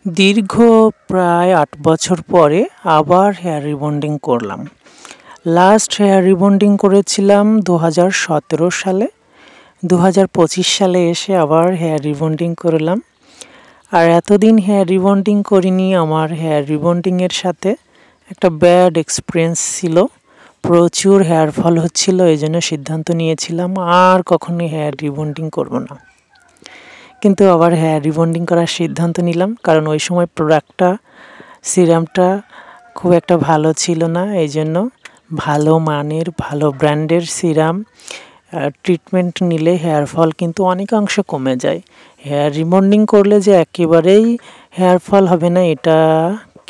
দীর্ঘ প্রায় ৮ বছর পরে আবার হেয়ার রিবন্ডিং করলাম। লাস্ট হেয়ার রিবন্ডিং করেছিলাম 2017 সালে। 2025 সালে এসে আবার হেয়ার রিবন্ডিং করলাম। আর এতদিন হেয়ার রিবন্ডিং করিনি। আমার হেয়ার রিবন্ডিংয়ের সাথে একটা ব্যাড এক্সপিরিয়েন্স ছিল। প্রচুর হেয়ার ফল হচ্ছিল, এই জন্য সিদ্ধান্ত নিয়েছিলাম আর কখনোই হেয়ার রিবন্ডিং করব না। কিন্তু আবার হেয়ার রিবন্ডিং করার সিদ্ধান্ত নিলাম, কারণ ওই সময় প্রোডাক্টটা, সিরামটা খুব একটা ভালো ছিল না। এই জন্য ভালো মানের, ভালো ব্র্যান্ডের সিরাম ট্রিটমেন্ট নিলে হেয়ার ফল কিন্তু অনেকাংশ কমে যায়। হেয়ার রিবন্ডিং করলে যে একেবারেই হেয়ার ফল হবে না, এটা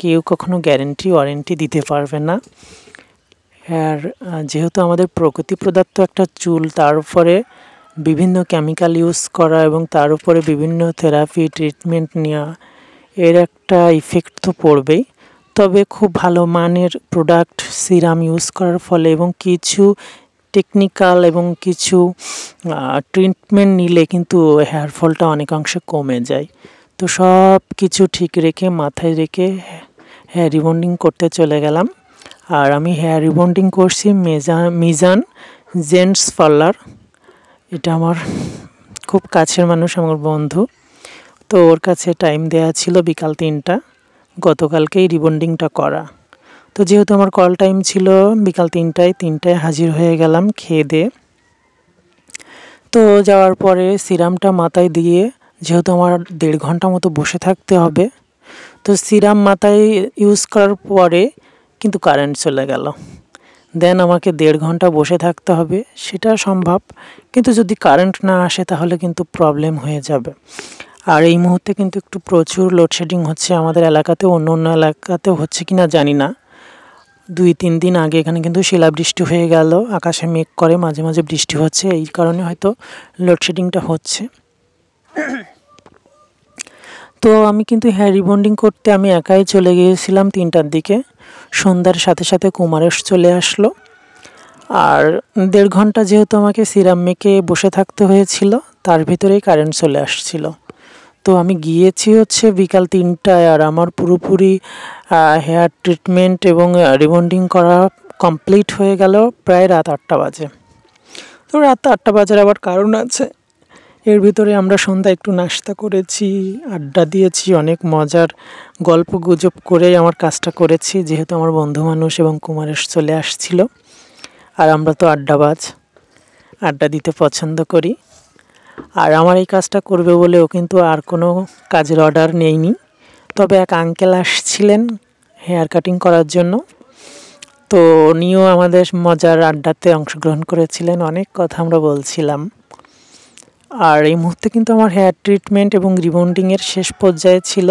কেউ কখনো গ্যারেন্টি ওয়ারেন্টি দিতে পারবে না। হেয়ার যেহেতু আমাদের প্রকৃতি প্রদত্ত একটা চুল, তার উপরে বিভিন্ন কেমিক্যাল ইউজ করা এবং তার উপরে বিভিন্ন থেরাপি ট্রিটমেন্ট নেওয়া, এর একটা ইফেক্ট তো পড়বেই। তবে খুব ভালো মানের প্রোডাক্ট সিরাম ইউজ করার ফলে এবং কিছু টেকনিক্যাল এবং কিছু ট্রিটমেন্ট নিলে কিন্তু হেয়ার ফলটা অনেকাংশে কমে যায়। তো সব কিছু ঠিক রেখে, মাথায় রেখে হেয়ার রিবন্ডিং করতে চলে গেলাম। আর আমি হেয়ার রিবন্ডিং করছি মিজান জেন্টস পার্লার। এটা আমার খুব কাছের মানুষ, আমার বন্ধু। তো ওর কাছে টাইম দেওয়া ছিল বিকাল 3টা, গতকালকেই রিবন্ডিংটা করা। তো যেহেতু আমার কল টাইম ছিল বিকাল 3টায় হাজির হয়ে গেলাম খেয়ে দিয়ে। তো যাওয়ার পরে সিরামটা মাথায় দিয়ে, যেহেতু আমার 1.5 ঘন্টা মতো বসে থাকতে হবে, তো সিরাম মাথায় ইউজ করার পরে কিন্তু কারেন্ট চলে গেল। দেন আমাকে 1.5 ঘন্টা বসে থাকতে হবে, সেটা সম্ভব। কিন্তু যদি কারেন্ট না আসে তাহলে কিন্তু প্রবলেম হয়ে যাবে। আর এই মুহূর্তে কিন্তু একটু প্রচুর লোডশেডিং হচ্ছে আমাদের এলাকাতেও, অন্য এলাকাতেও হচ্ছে কিনা জানি না। 2-3 দিন আগে এখানে কিন্তু শিলাবৃষ্টি হয়ে গেল, আকাশে মেঘ করে মাঝে মাঝে বৃষ্টি হচ্ছে, এই কারণে হয়তো লোডশেডিংটা হচ্ছে। তো আমি কিন্তু হেয়ার রিবন্ডিং করতে আমি একাই চলে গিয়েছিলাম 3টার দিকে। সন্ধ্যার সাথে সাথে কুমারেশ চলে আসলো। আর 1.5 ঘন্টা যেহেতু আমাকে সিরাম মেখে বসে থাকতে হয়েছিল, তার ভিতরেই কারেন্ট চলে আসছিল। তো আমি গিয়েছি হচ্ছে বিকাল 3টায়, আর আমার পুরোপুরি হেয়ার ট্রিটমেন্ট এবং রিবন্ডিং করা কমপ্লিট হয়ে গেল প্রায় রাত 8টা বাজে। তো রাত 8টা বাজার আবার কারণ আছে। এর ভিতরে আমরা সন্ধ্যায় একটু নাস্তা করেছি, আড্ডা দিয়েছি, অনেক মজার গল্প গুজব করেই আমার কাজটা করেছি, যেহেতু আমার বন্ধু মানুষ এবং কুমারেশ চলে আসছিল। আর আমরা তো আড্ডাবাজ, আড্ডা দিতে পছন্দ করি। আর আমার এই কাজটা করবে বলেও কিন্তু আর কোনো কাজের অর্ডার নেইনি। তবে এক আঙ্কেল আসছিলেন হেয়ার কাটিং করার জন্য, তো উনিও আমাদের মজার আড্ডাতে অংশগ্রহণ করেছিলেন, অনেক কথা আমরা বলছিলাম। আর এই মুহূর্তে কিন্তু আমার হেয়ার ট্রিটমেন্ট এবং রিবন্ডিংয়ের শেষ পর্যায়ে ছিল।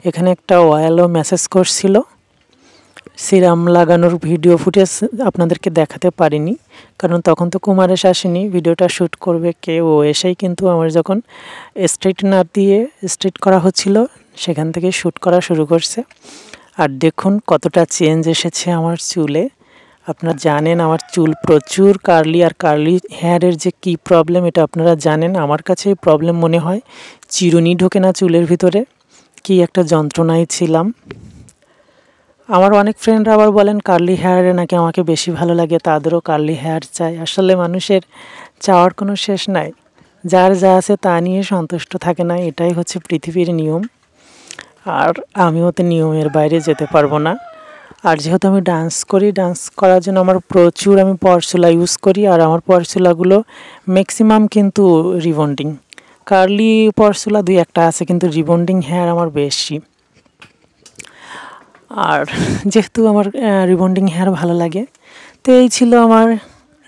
এখানে একটা অয়েলও মেসেজ করছিল। সিরাম লাগানোর ভিডিও ফুটেজ আপনাদেরকে দেখাতে পারিনি, কারণ তখন তো কুমারেশ আসেনি। ভিডিওটা শ্যুট করবে কে, ও এসেই কিন্তু আমার যখন স্ট্রেটনার দিয়ে স্ট্রেট করা হচ্ছিল সেখান থেকে শ্যুট করা শুরু করছে। আর দেখুন কতটা চেঞ্জ এসেছে আমার চুলে। আপনারা জানেন আমার চুল প্রচুর কার্লি, আর কার্লি হেয়ারের যে কী প্রবলেম এটা আপনারা জানেন। আমার কাছে এই প্রবলেম মনে হয়, চিরুনি ঢোকে না চুলের ভিতরে, কি একটা যন্ত্রণায় ছিলাম। আমার অনেক ফ্রেন্ডরা আবার বলেন কার্লি হেয়ারে নাকি আমাকে বেশি ভালো লাগে, তাদেরও কার্লি হেয়ার চাই। আসলে মানুষের চাওয়ার কোনো শেষ নাই, যার যা আছে তা নিয়ে সন্তুষ্ট থাকে না, এটাই হচ্ছে পৃথিবীর নিয়ম। আর আমিও তো নিয়মের বাইরে যেতে পারবো না। আর যেহেতু আমি ডান্স করি, ডান্স করার জন্য আমার প্রচুর আমি পরচুলা ইউজ করি। আর আমার পরচুলাগুলো ম্যাক্সিমাম কিন্তু রিবন্ডিং, কার্লি পরচুলা 2-1টা আছে, কিন্তু রিবন্ডিং হেয়ার আমার বেশি। আর যেহেতু আমার রিবন্ডিং হেয়ার ভালো লাগে, তো এই ছিল আমার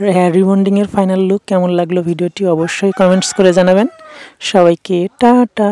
হেয়ার রিবন্ডিংয়ের ফাইনাল লুক। কেমন লাগলো ভিডিওটি অবশ্যই কমেন্টস করে জানাবেন। সবাইকে টাটা।